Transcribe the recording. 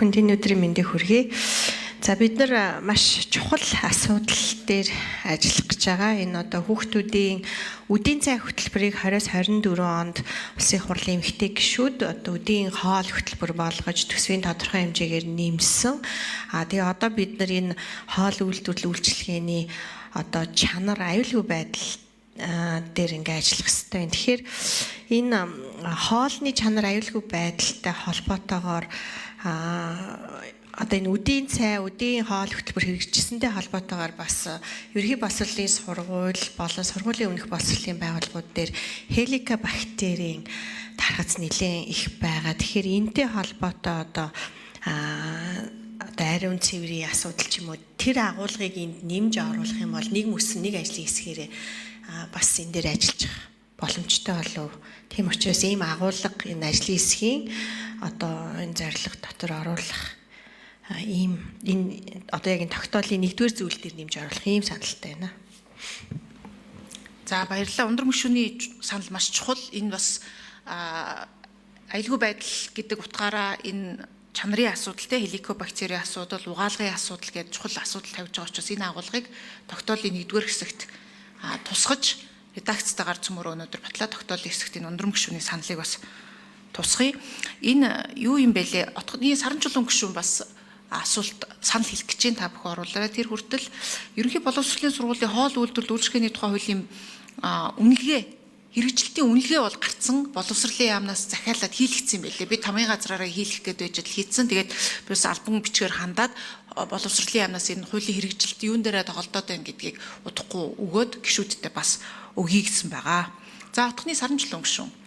бүхэнд энэ өдрийн мэндийг хүргэе. За бид нар маш чухал асуудал дээр ажиллах гэж байгаа. Энэ одоо хүүхдүүдийн үдийн цай хөтөлбөрийг 2024 онд Улсын хурлын эмэгтэй гишүүд одоо үдийн хоол хөтөлбөр болгож төсвийн тодорхой хэмжээгээр нэмсэн. Тэгээ одоо бид нар энэ хоол үйлдвэрлэл үйлчилгээний одоо чанар аюулгүй байдал дээр ингээ ажиллах хэрэгтэй. Тэгэхээр энэ хоолны чанар аюулгүй байдалтай холбоотойгоор одоо энэ үдийн цай, үдийн хоол хөтөлбөр хэрэгжсэндээ холбоотойгоор бас ерөнхий боловсролын сургууль болон сургуулийн өмнөх боловсролын байгууллагууд дээр хеликобактерийн тархац нэлээд их байгаа. Тэгэхээр энэтэй холбоотой одоо ариун цэврийн асуудал ч юм уу тэр агуулгыг энд нэмж оруулах юм бол нэг мөсөн нэг ажлын хэсгээрээ бас энэ дээр ажиллаж боломжтой болов. Тийм учраас ийм агуулга энэ ажлын хэсгийн одоо энэ зорилго дотор оруулах ийм энэ одоо яг энэ тогтоолын нэгдүгээр зүйл дээр нэмж оруулах ийм саналтай байна. За баярлалаа. Ундран гишүүний санал маш чухал. Энэ бас аюулгүй байдал гэдэг утгаараа энэ чанарын асуудал те хеликобактерийн асуудал, угаалгын асуудал гэж чухал асуудал тавьж байгаа учраас энэ агуулгыг тогтоолын нэгдүгээр хэсэгт тусгаж редакцтайгаар цөмөр өнөөдөр батлаа тогтоолын хэсэгт энэ ундран гишүүний саналыг бас тусгая. Энэ юу юм бэ лээ? Отгоны Саранчулуун гишүүн бас асуулт санал хэлэх гэж та бүхэн оруулаарай. Тэр хүртэл ерөнхий боловсролын сургуулийн хоол үйлдвэрлэл үйлчилгээний тухай хуулийн үнэлгээ хэрэгжилтийн үнэлгээ бол гарцсан боловсролын яамнаас захиалаад хийлгэсэн юм байлээ. Би тамгын газраараа хийлгэх гээд байж хийцэн. Тэгээд бис альбом бичгээр хандаад боловсролын яамнаас энэ хуулийн хэрэгжилт юун дээрээ тоглодоод байна гэдгийг удахгүй өгөөд гишүүдтэй бас өгье гэсэн байгаа. За отгоны Саранчулуун гишүүн.